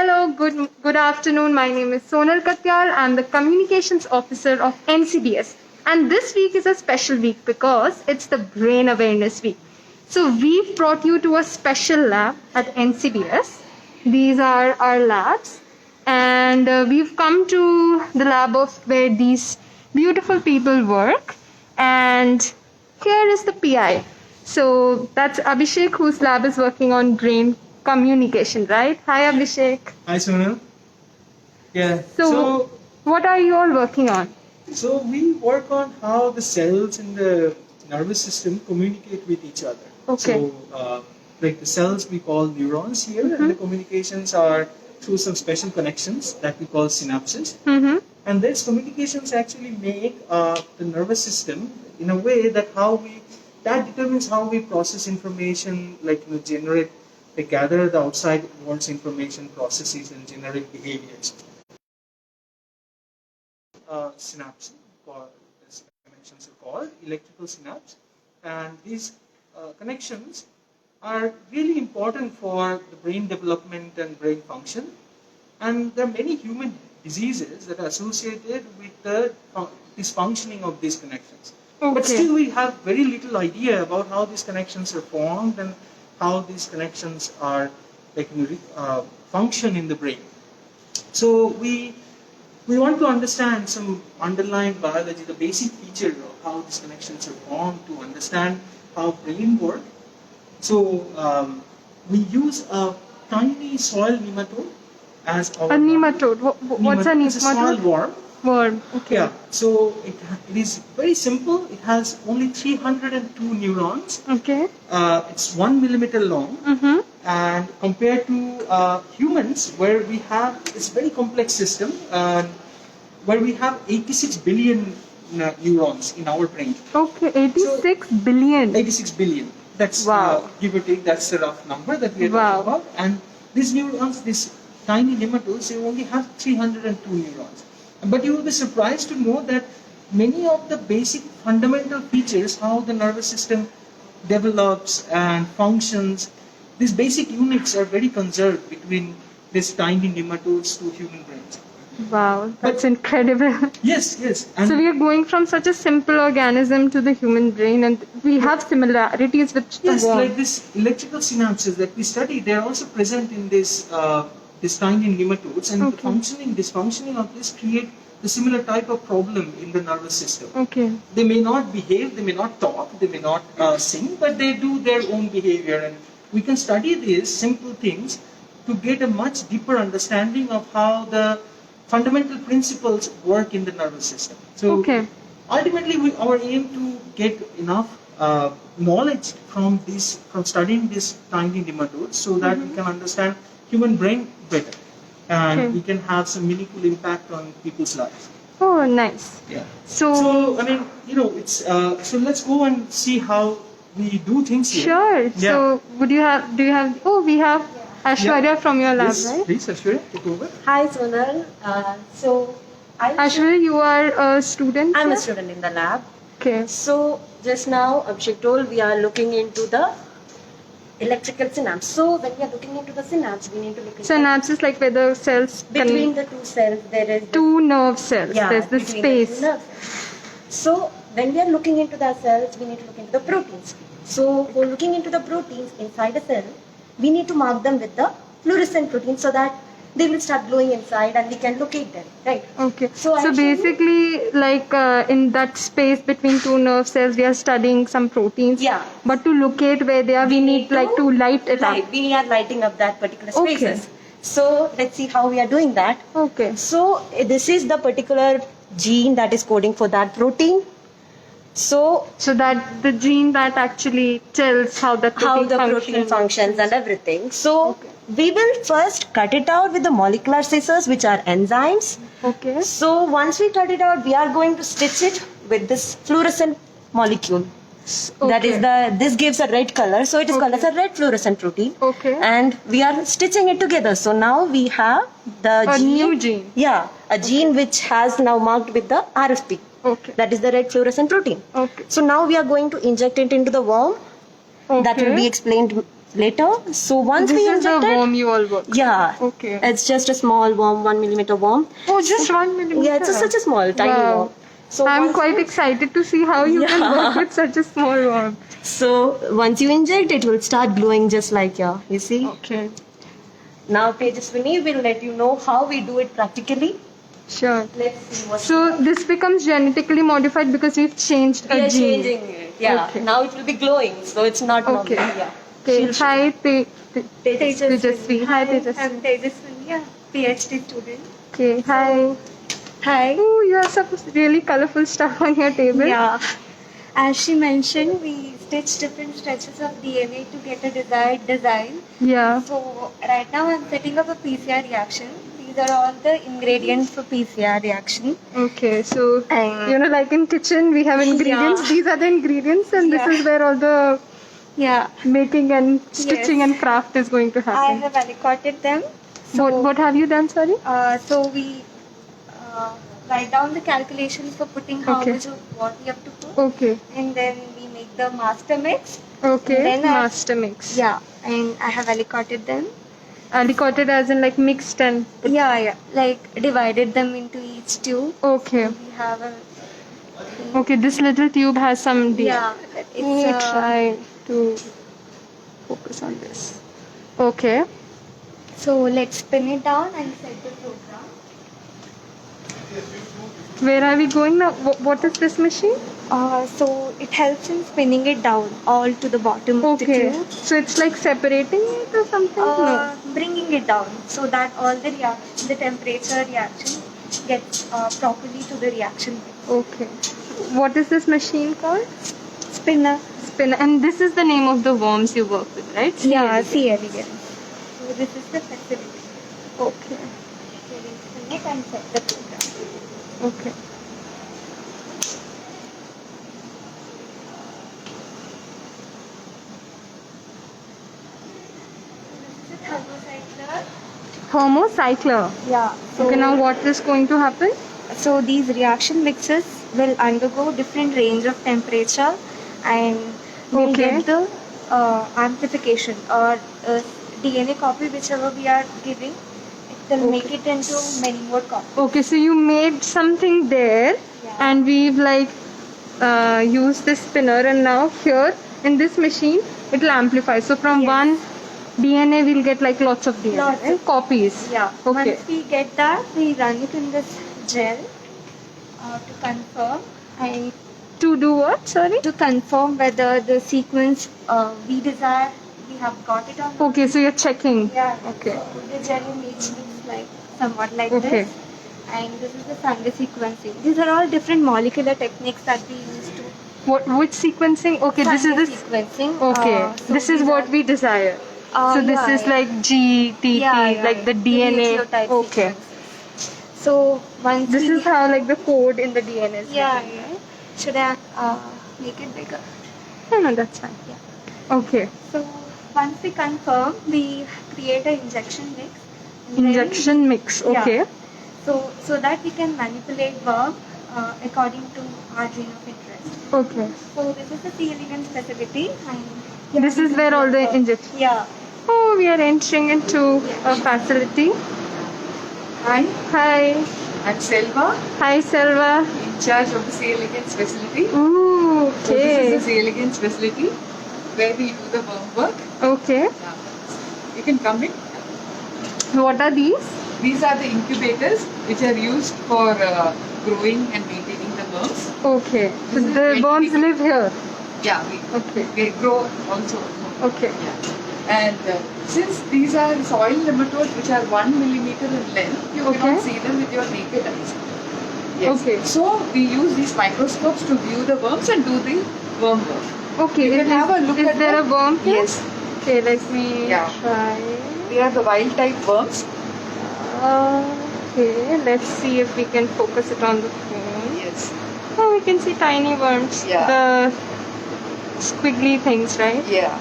Hello, good afternoon. My name is Sonal Katyal. I'm the Communications Officer of NCBS. And this week is a special week because it's the Brain Awareness Week. So we've brought you to a special lab at NCBS. These are our labs. And we've come to the lab of where these beautiful people work. And here is the PI. So that's Abhishek, whose lab is working on brain communication, right? Hi, Abhishek. Hi, Sonal. Yeah. So what are you all working on? So we work on how the cells in the nervous system communicate with each other. Okay. So, like the cells we call neurons here, and the communications are through some special connections that we call synapses. And these communications actually make the nervous system in a way that that determines how we process information, like generate. They gather the outside world's information, processes, and generate behaviors. Synapse, these connections are called electrical synapse, and these connections are really important for the brain development and brain function. And there are many human diseases that are associated with the dysfunctioning of these connections. Okay. But still, we have very little idea about how these connections are formed and how these connections are function in the brain. So we want to understand some underlying biology, the basic feature of how these connections are formed, to understand how brain works. So we use a tiny soil nematode as our nematode. What's a nematode? It's a soil worm. Worm. Okay. Yeah. So it is very simple. It has only 302 neurons. Okay. It's 1 millimeter long. And compared to humans, where we have this very complex system, where we have 86 billion neurons in our brain. Okay, 86 billion. 86 billion. That's wow. Give or take. That's the rough number that we are talking about. And these neurons, these tiny nematodes, they only have 302 neurons. But you will be surprised to know that many of the basic fundamental features, how the nervous system develops and functions, these basic units are very conserved between these tiny nematodes to human brains. Wow, that's incredible. Yes. And so we are going from such a simple organism to the human brain, and we have similarities with the worm. Like these electrical synapses that we study, they are also present in these tiny nematodes, and the dysfunctioning of this create the similar type of problem in the nervous system. Okay. They may not behave, they may not talk, they may not sing, but they do their own behavior, and we can study these simple things to get a much deeper understanding of how the fundamental principles work in the nervous system. So ultimately, our aim to get enough knowledge from studying these tiny nematodes, so that we can understand human brain better, and we can have some meaningful impact on people's lives. Oh, nice. Yeah. So I mean, it's so let's go and see how we do things here. Sure. Yeah. So do you have? Oh, we have Aishwarya from your lab, right? Please, Aishwarya, take over. Hi, Sonal. Aishwarya, you are a student? I'm a student in the lab. Okay. So, just now, Abhishek told we are looking into the electrical synapse. So, when we are looking into the synapse, we need to look into synapses, like where the cells between the two cells, there is two nerve cells. Yeah, there's the space. The so, when we are looking into the cells, we need to look into the proteins. So, for looking into the proteins inside a cell, we need to mark them with the fluorescent protein so that they will start glowing inside and we can locate them, right? Okay. So basically, like in that space between two nerve cells, we are studying some proteins. Yeah. But to locate where they are, we need to light it up. We are lighting up that particular spaces. So let's see how we are doing that. Okay. So this is the particular gene that is coding for that protein. So that the gene that actually tells how the protein functions and everything. So we will first cut it out with the molecular scissors, which are enzymes. Okay. So once we cut it out, we are going to stitch it with this fluorescent molecule. That is this gives a red color, so it is called as a red fluorescent protein. Okay. And we are stitching it together. So now we have the new gene. Yeah, a gene which has now marked with the RFP. Okay. That is the red fluorescent protein. Okay. So now we are going to inject it into the worm. That will be explained later. So once This we is the inject it, worm you all work. yeah, Okay. it's just a small worm, 1 millimeter worm. Oh, just 1 millimeter. Yeah, it's such a small, tiny Wow. worm. So I'm once quite we- excited to see how you can work Yeah. with such a small worm. So once you inject, it will start glowing just like here. You see? Okay. Now Tejaswini will let you know how we do it practically. Sure. Let's see what So this becomes genetically modified because we've changed we a are gene. changing it. Yeah. Okay. Now it will be glowing, so it's not normal. Okay. Yeah. Okay. She'll- Hi, Tejaswini. Tejaswini. Hi, I'm Tejaswini. Tejaswini, yeah, PhD student. Okay. Hi. Hi. Oh, you have some really colorful stuff on your table. Yeah. As she mentioned, we stitch different stretches of DNA to get a desired design. Yeah. So right now I'm setting up a PCR reaction. These are all the ingredients for PCR reaction. Okay. So And like in kitchen, we have ingredients. Yeah. These are the ingredients, and Yeah. this is where all the yeah, making and stitching Yes. and craft is going to I happen. have aliquoted them. What have you done, sorry? So we write down the calculations for putting how Okay. much of what we have to put, Okay. and then we make the master mix. Okay. And then Master mix. Yeah, and I have aliquoted them. Aliquoted as in like mixed and. Yeah, like divided them into each tube. Okay. We have a Okay. This little tube has some. yeah. Let me It's try to focus on this. Okay. so let's spin it down and set the program. Where are we going now? What is this machine? So it helps in spinning it down all to the bottom of the Okay. tube. So it's like separating it or something? No. Bringing it down so that all the the temperature reaction gets properly to the reaction mix. Okay. What is this machine called? Spinner. Spinner. And this is the name of the worms you work with, right? Yeah, C elegans. So this is the facility. Okay. So we spin it and set the program. Okay. This is a thermocycler. Thermocycler. Yeah. So, Okay, now what is going to happen? so these reaction mixes will undergo different range of temperature, and we'll Okay. get the amplification or DNA copy, whichever we are giving. It will make it into many more copies. Okay, so you made something there Yeah. and we've like used this spinner, and now here in this machine it will amplify. So from Yes. one DNA we'll get like lots of DNA Lots and copies. Yeah. Okay. Once we get that, we run it in this gel to confirm and To do what? Sorry? to confirm whether the sequence we desire, we have got it or not. Okay, so you're checking. Yeah. Okay. So the gel image looks like somewhat like Okay. this. And this is the Sanger sequencing. These are all different molecular techniques that we use to Which sequencing? Okay, this is Sanger this. sequencing. Okay, So this is these what are- we desire. So this yeah, is yeah. like G, T, T, like the DNA. nucleotide Okay. sequences. So once This we is how like the code in the DNA is. yeah, written, yeah. right? Should I make it bigger? No, that's fine. Yeah. Okay. So once we confirm, we create an injection mix. and then- Injection mix. Yeah. Okay. So that we can manipulate worm according to our gene of interest. Okay. So this is the C. elegans facility, and This is where all the injection. yeah. Oh, we are entering into a facility. Hi, Hi. I'm Selva, Hi, Selva. in charge of the C. elegans facility. Ooh, So this is the okay. C. elegans facility where we do the worm work. Okay. You can come in. What are these? These are the incubators which are used for growing and maintaining the worms. Okay. So This is the 20 worms live here. Yeah, Okay. they grow also. Okay. Yeah. And since these are soil nematodes which are 1 millimeter in length, you Okay. cannot see them with your naked eyes. Yes. Okay. So we use these microscopes to view the worms and do the worm work. Okay. You can is, have a look is at there them. a worm here? Yes. Okay, let me Yeah. try. They are the wild type worms. Okay, let's see if we can focus it on the phone. Yes. Oh, we can see tiny worms. Yeah. The squiggly things, right? Yeah.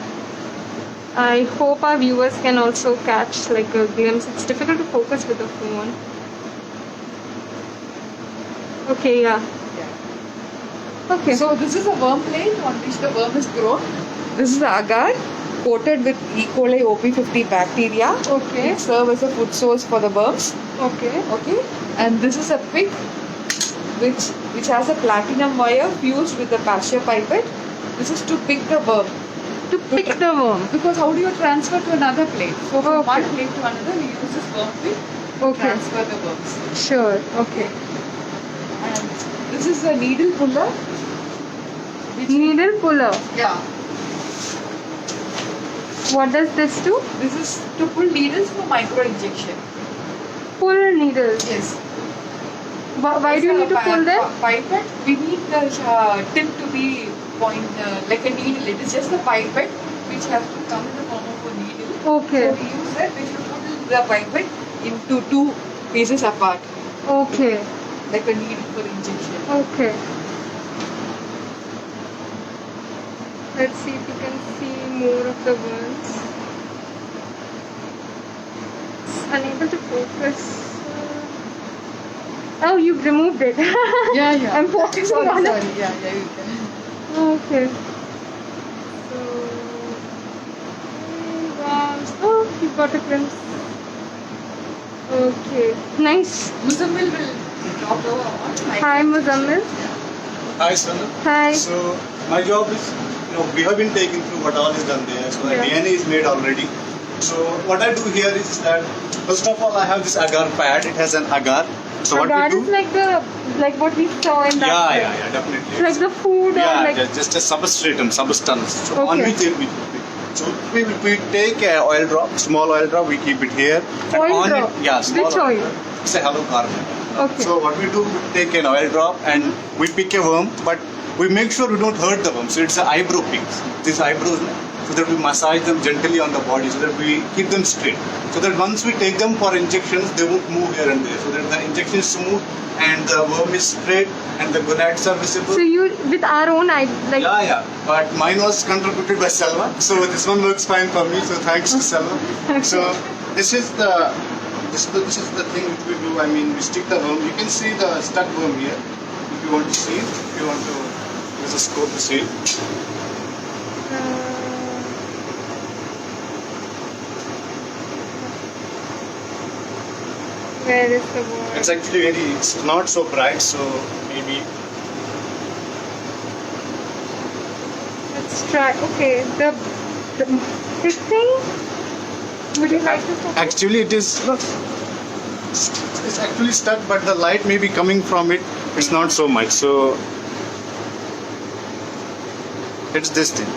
I hope our viewers can also catch like a glimpse. It's difficult to focus with the phone. Okay, yeah. Yeah. Okay. So this is a worm plate on which the worm is grown. This is the agar. coated with E. coli OP50 bacteria. Okay. It serves as a food source for the worms. Okay. Okay. And this is a pick which has a platinum wire fused with a pasture pipette. This is to pick the worm. To pick the worm. Because how do you transfer to another plate? So from Okay. one plate to another, we use this worm pick to Okay. transfer the worms. Sure. Okay. And this is a needle puller. Needle puller. Yeah. What does this do? This is to pull needles for micro injection. Pull needles. Yes. Why do you need to pull them? Pipette. We need the tip to be like a needle. It is just a pipette which has to come in the form of a needle. Okay. So we use that. We should put the pipette into two pieces apart, Okay. like a needle for injection. Okay. Let's see if you can see more of the worms. It's unable to focus. Oh, you've removed it. Yeah. I'm focusing on Sorry. it. Yeah, you can. Okay. So, worms. Oh, you got a glimpse. Okay. Nice. Muzammil will drop over on. Hi, Muzammil. Hi, Sonu. Hi. So my job is, we have been taken through what all is done there. So the Yeah. DNA is made already. So what I do here is that first of all I have this agar pad. It has an agar. So what Agar we is do? like what we saw in that. Yeah, definitely. It's like the food or Yeah, like. just a substance. So on Okay. which it will be. So we take an oil drop, small oil drop. We keep it here. And Oil on drop? It, yeah, small Which oil? It's a halocarbon. Okay. So what we do, we take an oil drop and we pick a worm, but we make sure we don't hurt the worm. So it's an eyebrow picks. These eyebrows, so that we massage them gently on the body, so that we keep them straight. So that once we take them for injections, they won't move here and there. So that the injection is smooth and the worm is straight and the gonads are visible. So you with our own eye like. Yeah. But mine was contributed by Selva, so this one works fine for me. So thanks to Selva. So this is the thing which we do. I mean, we stick the worm. You can see the stuck worm here. If you want to see it, if you want to use a scope to see it. Where is the word? It's actually it's not so bright. So maybe Let's try. Okay, this thing. Would you like to focus? actually it is. It's actually stuck, but the light may be coming from it. It's not so much. So it's this thing,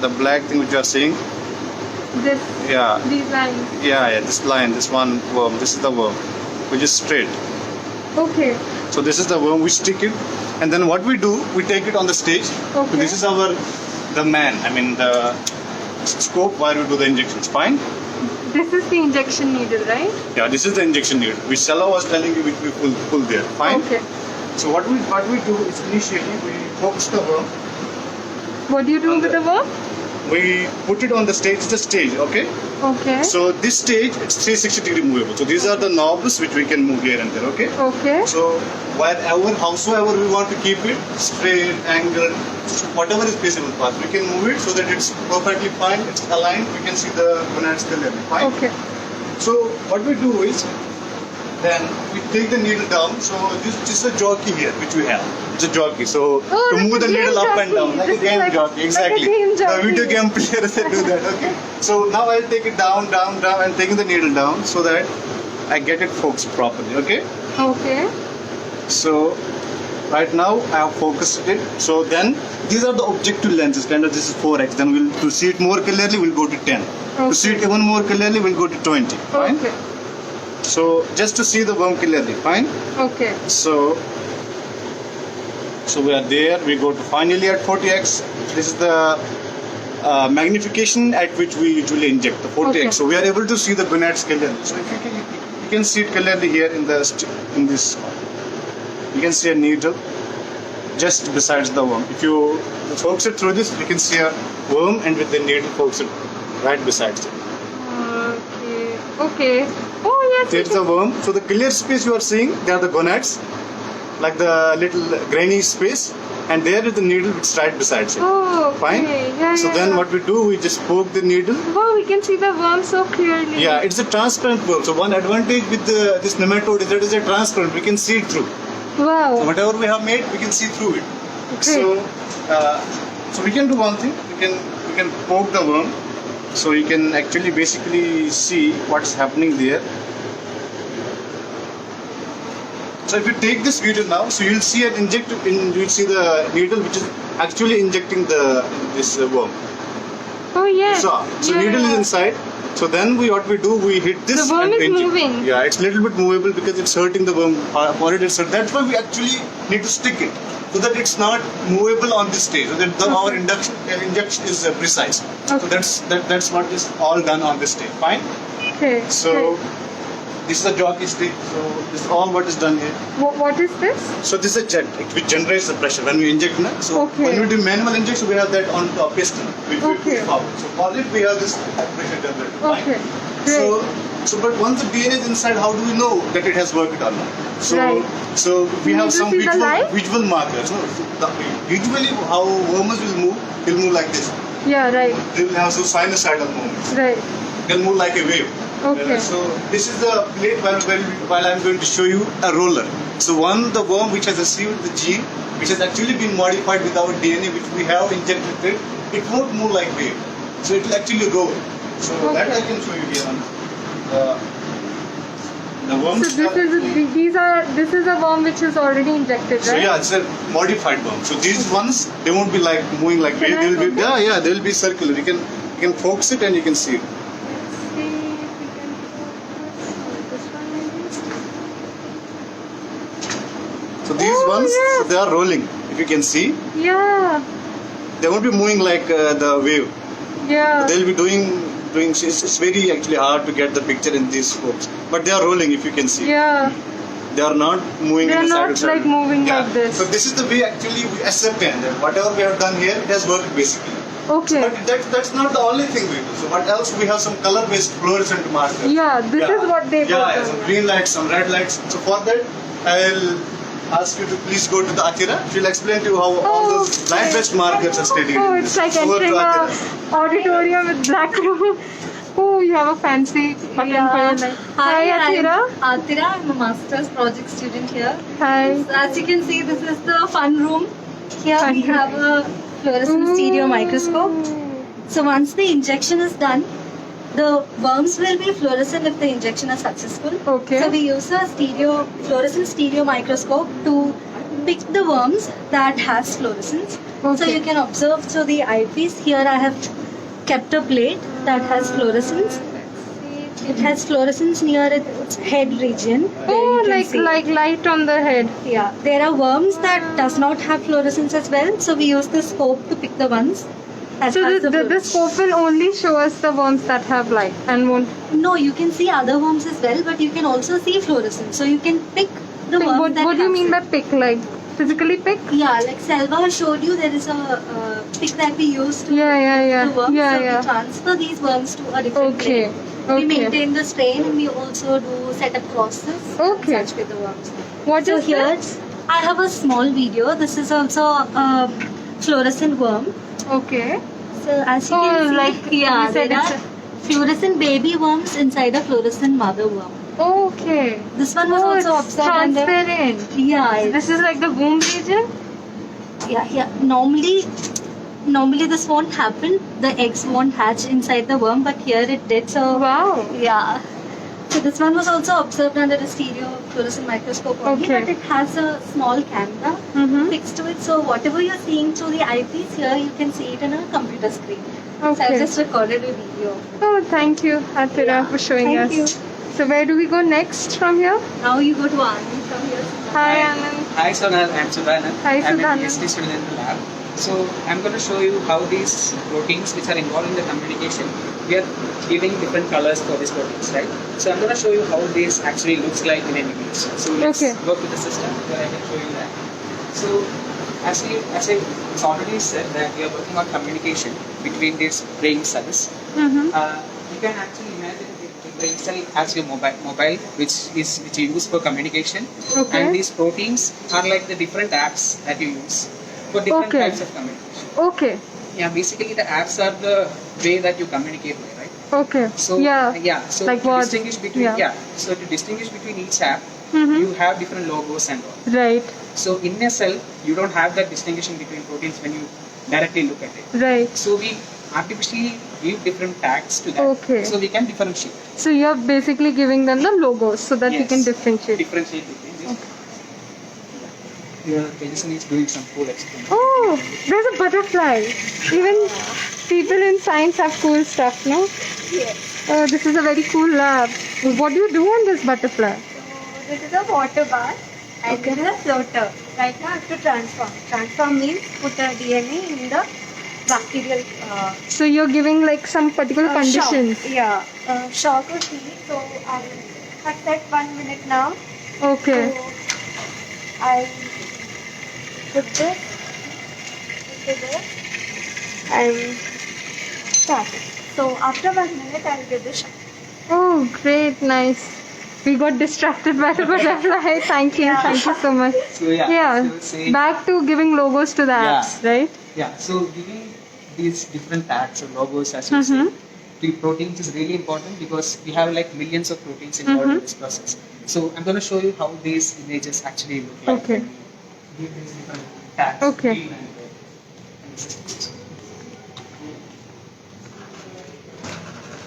the black thing which you are seeing. This. Yeah. These lines. Yeah, this line, this one worm, this is the worm, which is straight. Okay. So this is the worm, we stick it, and then what we do, we take it on the stage. So Okay. this is the scope where we do the injections. Fine? This is the injection needle, right? Yeah, this is the injection needle, which Sella was telling you, which we pull there. Fine? Okay. So what we do is initially we focus the worm. What do you do On with the- the worm? We put it on the stage, okay? Okay. So this stage, it's 360-degree movable. So these are the knobs which we can move here and there, okay? Okay. So howsoever we want to keep it, straight, angled, whatever is feasible for us, we can move it so that it's perfectly fine, it's aligned, we can see the gonads clearly, fine? Okay. So what we do is, then we take the needle down. So this is a jockey here, which we have. It's a jockey. So Oh, to like move a the needle game up and down, jockey. like This a is game like- jockey, like a exactly. game The jockey. video game players that do that. Okay. So now I'll take it down, and taking the needle down so that I get it focused properly. Okay. Okay. So right now I have focused it. So then these are the objective lenses. Kind of this is 4x. Then to see it more clearly, we'll go to 10. Okay. To see it even more clearly, we'll go to 20. Fine. Okay. So just to see the worm clearly, fine. Okay. So we are there. We go to finally at 40x. This is the magnification at which we usually inject the 40x. Okay. So we are able to see the gonads clearly. So if you can see it clearly here in this. You can see a needle just besides the worm. If you focus it through this, you can see a worm and with the needle focus it right besides it. Okay. Oh yes. There's the worm. So the clear space you are seeing, they are the gonads. like the little grainy space, and there is the needle which is right beside it. Oh, okay. Fine. Yeah, So yeah, then yeah. what we do, we just poke the needle. Wow, we can see the worm so clearly. Yeah, it's a transparent worm. So one advantage with this nematode is that it's a transparent. We can see it through. Wow. So whatever we have made, we can see through it. Great. So we can do one thing. We can poke the worm, so you can actually basically see what's happening there. So if you take this video now, so you'll see you'll see the needle which is actually injecting this worm. Oh yes. So Yeah, needle is yeah. inside. So then we hit this. The worm and is inject. moving. Yeah, it's a little bit movable because it's hurting the worm. So that's why we actually need to stick it, so that it's not movable on this stage. So that our injection is precise. So Okay. that's what is all done on this stage. Fine. Okay. So this is a jockey stick. So this is all what is done here. What is this? So this is a jet which generates the pressure when we inject. So Okay. when we do manual injection, we have that on the piston. We Okay. push forward. So for it, we have this pressure generator. Fine. Okay. Great. So but once the DNA is inside, how do we know that it has worked or not? So Right. so we You have need to some see the light? visual markers. No? So usually how worms will move like this. Yeah. Right. They will have some sinusoidal movements. Right. They'll move like a wave. Okay. So this is the plate while I'm going to show you a roller. So the worm which has received the gene, which has actually been modified with our DNA, which we have injected it won't move like wave. So it will actually roll. So that I can show you here. The worms. So this is a worm which is already injected, right? So yeah, it's a modified worm. So these ones, they won't be like moving like wave. Can I They'll be focus? they will be circular. You can focus it and you can see it. See if we can focus this one maybe. So these ones, yes. so they are rolling. If you can see, Yeah. they won't be moving like the wave. Yeah. They'll be doing. It's very actually hard to get the picture in these scopes, but they are rolling. If you can see, Yeah. they are not moving. They're in the side not, to side. like, moving like this. So this is the way actually we ascertain that whatever we have done here, it has worked basically. Okay. But that's not the only thing we do. So what else? We have some color-based fluorescent markers. Yeah, this is what they Yeah, work on. some green lights, some red lights. So for that, I'll ask you to please go to the Akira. She'll explain to you how all those okay. light-based markers are studied. Oh, it's like Over to entering a Akira. auditorium with black room. Oh, you have a fancy button for your light. Hi, Athira. I'm Atira. I'm a master's project student here. Hi. So as you can see, this is the fun room. Here Fun we room. have a fluorescent stereo microscope. So once the injection is done, the worms will be fluorescent if the injection is successful. Okay. So we use a fluorescent stereo microscope to pick the worms that has fluorescence. So Okay. you can observe through the eyepiece. Here I have kept a plate that has fluorescence. It has fluorescence near its head region. where Oh, you can like see. light on the head. Yeah, there are worms that does not have fluorescence as well, so we use the scope to pick the ones. That So has the scope will only show us the worms that have light and won't. No, you can see other worms as well, but you can also see fluorescence. So you can pick the worms What that do you have mean by it. pick? Like physically pick? Yeah, like Selva showed you, there is a pick that we use to Yeah. the worms. Yeah, so yeah. we transfer these worms to a different Okay. plane. We Okay. maintain the strain and we also do setup process Okay. such with the worms. What So is here this? I have a small video. This is also a fluorescent worm. Okay. So as you Oh, can see, like you yeah, said there it's are fluorescent baby worms inside a fluorescent mother worm. Okay. This one was Oh, also it's observed under. transparent. Yeah, This is like the womb region. yeah. Normally this won't happen. The eggs won't hatch inside the worm, but here it did. So Wow. yeah. So this one was also observed under a stereo fluorescent microscope only, Okay. but it has a small camera Mm-hmm. fixed to it. So whatever you're seeing through the eyepiece here, you can see it in a computer screen. So Okay. I've just recorded a video. Oh, thank you, Athira, Yeah. for showing Thank us. you. So where do we go next from here? Now you go to Anand from here. Hi, Anand. Hi Sonal, I'm Sudanand. Hi, I'm a Sudanand. PhD student in the lab. So I'm going to show you how these proteins which are involved in the communication, we are giving different colors for these proteins, right? So I'm going to show you how this actually looks like in an image. So let's Okay. work with the system where I can show you that. So as I already said that we are working on communication between these brain cells. Mm-hmm. You can actually imagine the brain cell has your mobile, which you use for communication, Okay. and these proteins are like the different apps that you use for different Okay. types of communication. Okay. Yeah, basically the apps are the way that you communicate with, right? Okay. So so Like to what? distinguish between so to distinguish between each app, Mhm. you have different logos and all. Right. So in a cell, you don't have that distinguishing between proteins when you directly look at it. Right. So we artificially give different tags to that, Okay. so we can differentiate. So you're basically giving them the logos so that you Yes. can differentiate. Differentiate between this. Here, Jason is doing some cool experiment. Oh, there's a butterfly. Even people in science have cool stuff, no? Yes. Oh, this is a very cool lab. What do you do on this butterfly? So this is a water bath and this is a floater. Right now I have to transform. Transform means put the DNA in the bacterial So you're giving like some particular conditions. shock. Yeah, shock or heat. So I have set 1 minute now. Okay. So I put this into this and start it. So after 1 minute I'll give the shock. Oh, great, nice. We got distracted by the butterfly. Thank you so much. So so say, Back to giving logos to the Yeah. apps, right? so giving these different tags or logos, as you say, to proteins is really important because we have like millions of proteins involved in this process. So I'm going to show you how these images actually look like. Okay. when we give these different tags. Okay. green and red. And this is-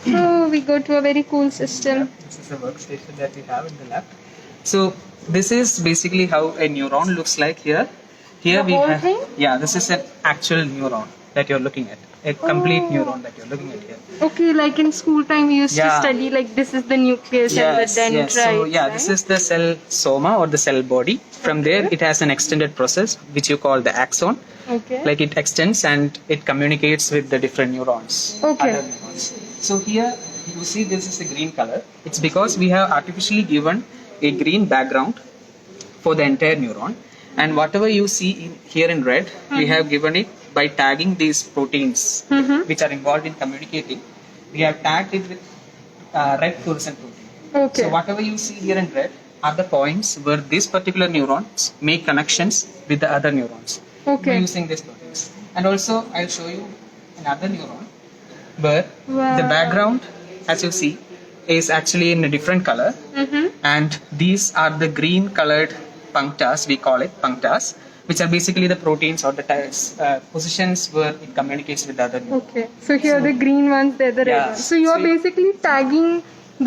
So we go to a very cool system. This is a workstation that we have in the lab. So this is basically how a neuron looks like here. Here The we whole have thing? this is an actual neuron that you're looking at. A complete neuron that you're looking at here. Okay, like in school time we used to Yeah. study like this is the nucleus and the dendrites. So right? this is the cell soma or the cell body. From there it has an extended process which you call the axon. Okay. Like it extends and it communicates with the different neurons. Okay. Other neurons. So here you see this is a green color. It's because we have artificially given a green background for the entire neuron, and whatever you see here in red, we have given it by tagging these proteins which are involved in communicating. We have tagged it with red fluorescent protein. Okay. So whatever you see here in red are the points where these particular neurons make connections with the other neurons by Okay. using these proteins. And also I'll show you another neuron where Wow. the background, as you see, is actually in a different color, and these are the green colored punctas, we call it punctas, which are basically the proteins or the positions where it communicates with the other neurons. Okay. So here the green ones, they're the red Yeah. ones. So you are So- basically tagging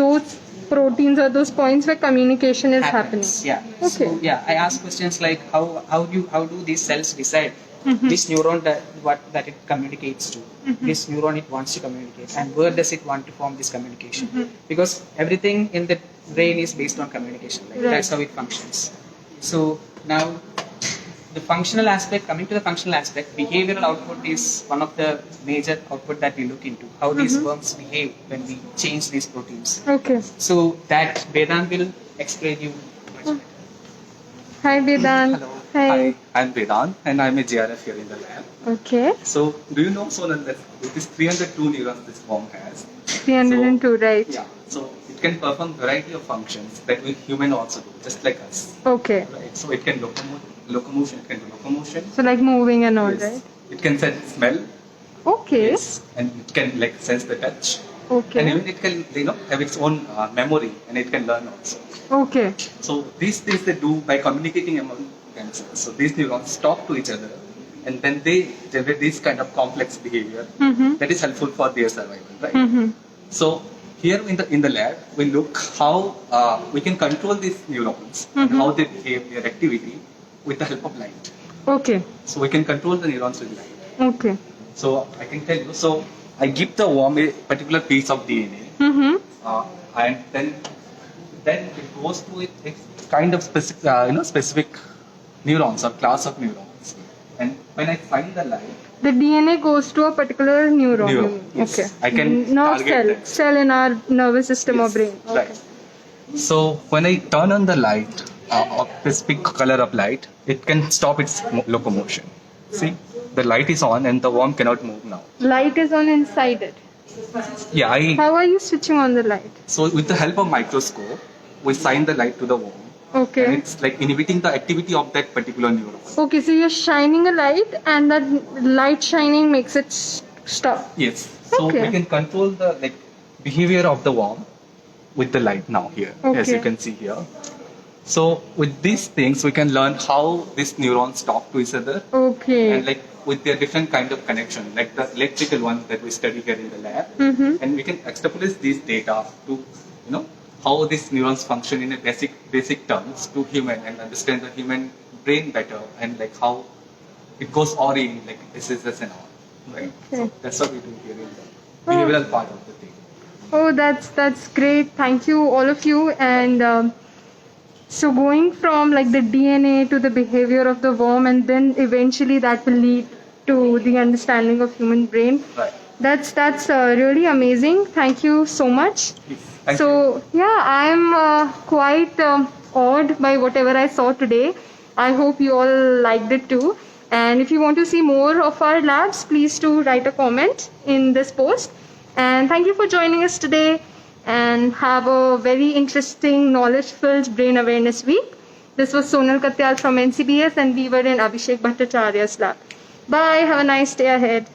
those proteins or those points where communication is happening. Yeah. Okay. So I ask questions like how do these cells decide this neuron that it communicates to, this neuron it wants to communicate, and where does it want to form this communication? Because everything in the brain is based on communication. Like Right. that's how it functions. So now the functional aspect, coming to the functional aspect, behavioral output is one of the major output that we look into. How these worms behave when we change these proteins. Okay. So that Vedant will explain you much better. Hi Vedant. Hello. Hi. I'm Vedant and I'm a GRF here in the lab. Okay. So, do you know, Sonal, that it is 302 neurons this worm has? 302, right? Yeah. So, it can perform variety of functions that we human also do, just like us. Okay. Right. So, it can locomotion, it can do locomotion. So like moving and all, Yes. right? It can sense smell. Okay. Yes. And it can like sense the touch. And Okay. even it can, have its own memory, and it can learn also. Okay. So these things they do by communicating among themselves. So these neurons talk to each other, and then they generate this kind of complex behavior that is helpful for their survival, right? So here in the lab, we look how we can control these neurons and how they behave, their activity, with the help of light. Okay. So we can control the neurons with light. Okay. So I can tell you. So I give the worm a particular piece of DNA, and then it goes to its kind of specific neurons or class of neurons. And when I find the light, The DNA goes to a particular neuron. you Neuron, mean? yes. Okay. I can Not target cell. that. Cell in our nervous system or Yes, brain. Okay. right. So when I turn on the light, of specific color of light, it can stop its locomotion. See, the light is on and the worm cannot move now. Light is on inside it. Yeah, How are you switching on the light? so with the help of microscope, we shine the light to the worm. And Okay. it's like inhibiting the activity of that particular neuron. Okay, so you're shining a light and that light shining makes it stop. Yes. So Okay. we can control the like behavior of the worm with the light now here, as you Okay. can see here. So with these things, we can learn how these neurons talk to each other, Okay. and like with their different kind of connection, like the electrical ones that we study here in the lab, Mm-hmm. and we can extrapolate these data to, how these neurons function in a basic terms to human and understand the human brain better, and like how it goes in like SSS and all, right? So Okay. that's what we do here in the behavioral part of the thing. Oh, that's great. Thank you, all of you. And so going from like the DNA to the behavior of the worm, and then eventually that will lead to the understanding of human brain. Right. That's really amazing. Thank you so much. Thank So you. yeah, I'm quite awed by whatever I saw today. I hope you all liked it too. And if you want to see more of our labs, please do write a comment in this post. And thank you for joining us today. And have a very interesting, knowledge-filled brain awareness week. This was Sonal Katyal from NCBS, and we were in Abhishek Bhattacharya's lab. Bye. Have a nice day ahead.